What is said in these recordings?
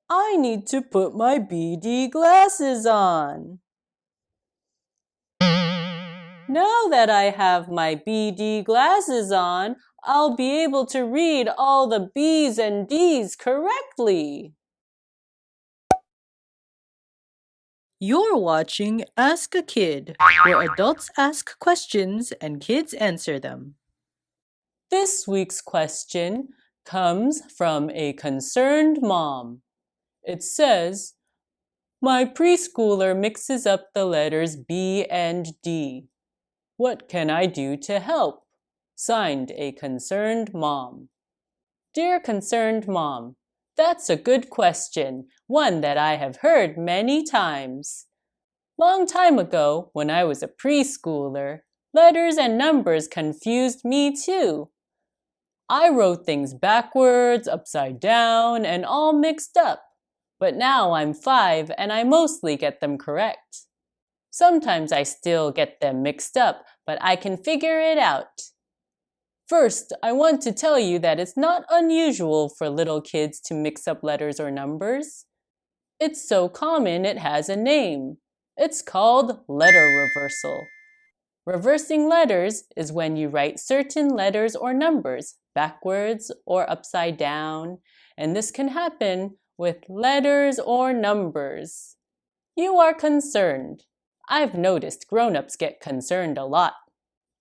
I need to put my BD glasses on. Now that I have my BD glasses on, I'll be able to read all the B's and D's correctly. You're watching Ask a Kid, where adults ask questions and kids answer them. This week's question comes from a concerned mom. It says, "My preschooler mixes up the letters B and D. What can I do to help?" Signed, a concerned mom. Dear concerned mom, that's a good question, one that I have heard many times. Long time ago, when I was a preschooler, letters and numbers confused me too. I wrote things backwards, upside down, and all mixed up. But now I'm 5 and I mostly get them correct. Sometimes I still get them mixed up, but I can figure it out. First, I want to tell you that it's not unusual for little kids to mix up letters or numbers. It's so common it has a name. It's called letter reversal. Reversing letters is when you write certain letters or numbers backwards or upside down, and this can happen with letters or numbers. You are concerned. I've noticed grown-ups get concerned a lot.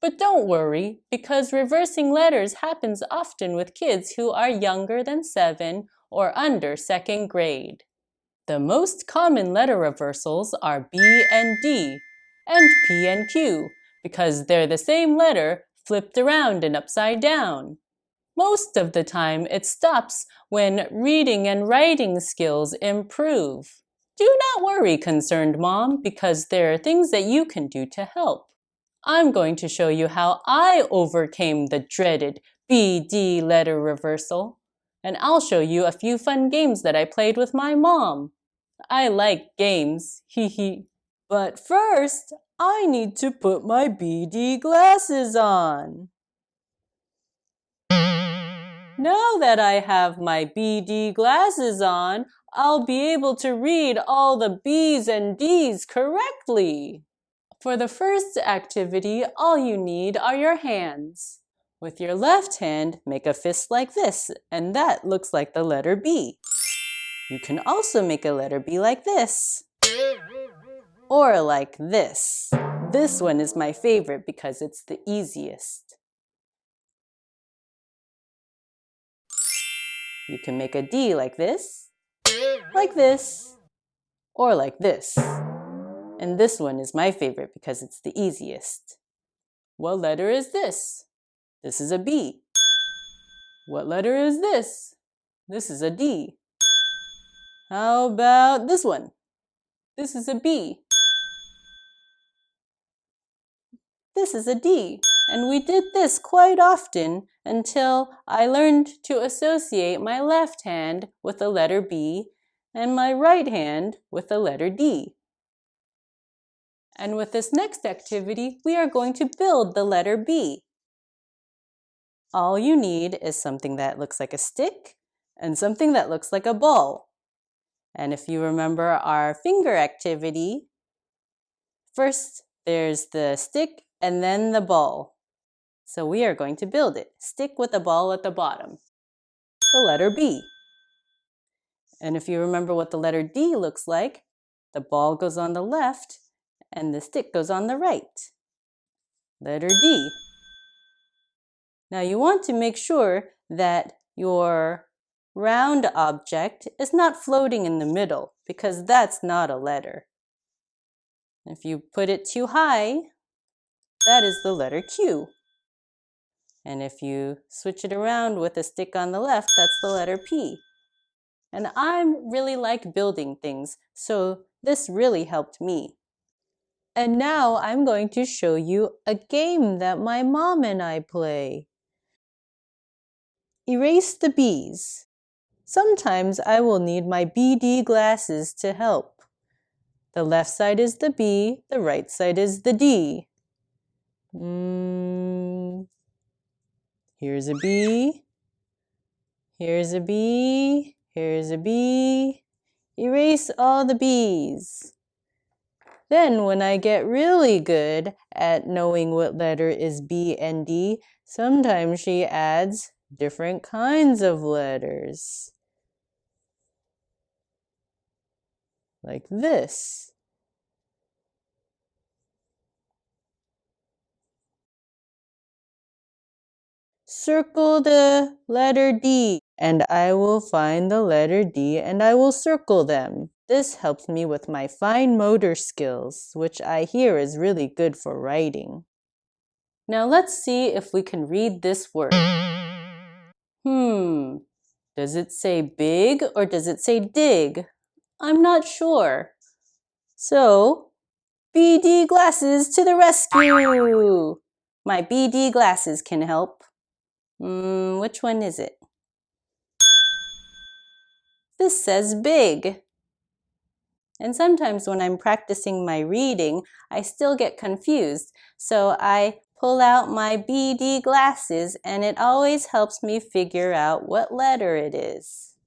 But don't worry, because reversing letters happens often with kids who are younger than 7 or under 2nd grade. The most common letter reversals are B and D, and P and Q, because they're the same letter flipped around and upside down. Most of the time, it stops when reading and writing skills improve. Do not worry, concerned mom, because there are things that you can do to help. I'm going to show you how I overcame the dreaded BD letter reversal. And I'll show you a few fun games that I played with my mom. I like games, hee hee. But first, I need to put my BD glasses on. Now that I have my BD glasses on, I'll be able to read all the B's and D's correctly. For the first activity, all you need are your hands. With your left hand, make a fist like this, and that looks like the letter B. You can also make a letter B like this, or like this. This one is my favorite because it's the easiest. You can make a D like this, or like this. And this one is my favorite because it's the easiest. What letter is this? This is a B. What letter is this? This is a D. How about this one? This is a B. This is a D. And we did this quite often until I learned to associate my left hand with the letter B and my right hand with the letter D. And with this next activity, we are going to build the letter B. All you need is something that looks like a stick and something that looks like a ball. And if you remember our finger activity, first there's the stick and then the ball. So we are going to build it. Stick with a ball at the bottom. The letter B. And if you remember what the letter D looks like, the ball goes on the left and the stick goes on the right. Letter D. Now you want to make sure that your round object is not floating in the middle because that's not a letter. If you put it too high, that is the letter Q. And if you switch it around with a stick on the left, that's the letter P. And I really like building things, so this really helped me. And now I'm going to show you a game that my mom and I play. Erase the B's. Sometimes I will need my BD glasses to help. The left side is the B, the right side is the D. Here's a B, here's a B, here's a B, Erase all the B's. Then when I get really good at knowing what letter is B and D, sometimes she adds different kinds of letters. Like this. Circle the letter D, and I will find the letter D and I will circle them. This helps me with my fine motor skills, which I hear is really good for writing. Now let's see if we can read this word. Does it say big or does it say dig? I'm not sure. So, BD glasses to the rescue! My BD glasses can help. Which one is it? This says big. And sometimes when I'm practicing my reading, I still get confused. So I pull out my BD glasses and it always helps me figure out what letter it is.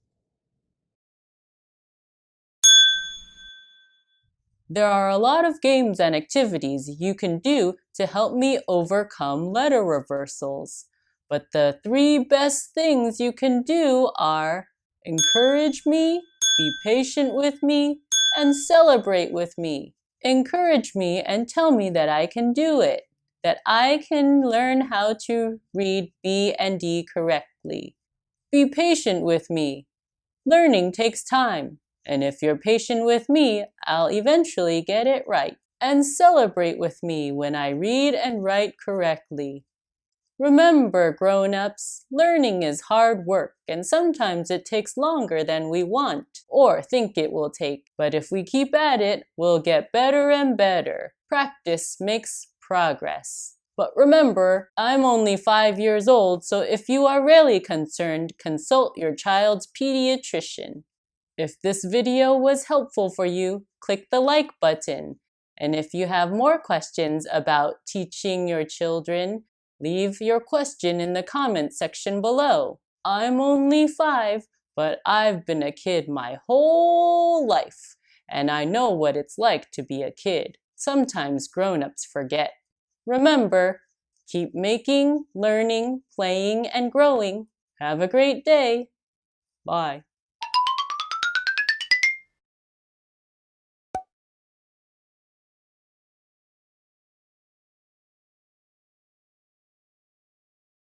There are a lot of games and activities you can do to help me overcome letter reversals. But the 3 best things you can do are encourage me, be patient with me, and celebrate with me. Encourage me and tell me that I can do it, that I can learn how to read B and D correctly. Be patient with me. Learning takes time, and if you're patient with me, I'll eventually get it right. And celebrate with me when I read and write correctly. Remember, grown-ups, learning is hard work, and sometimes it takes longer than we want or think it will take. But if we keep at it, we'll get better and better. Practice makes progress. But remember, I'm only 5 years old, so if you are really concerned, consult your child's pediatrician. If this video was helpful for you, click the like button. And if you have more questions about teaching your children, leave your question in the comment section below. I'm only 5, but I've been a kid my whole life, and I know what it's like to be a kid. Sometimes grown-ups forget. Remember, keep making, learning, playing, and growing. Have a great day. Bye.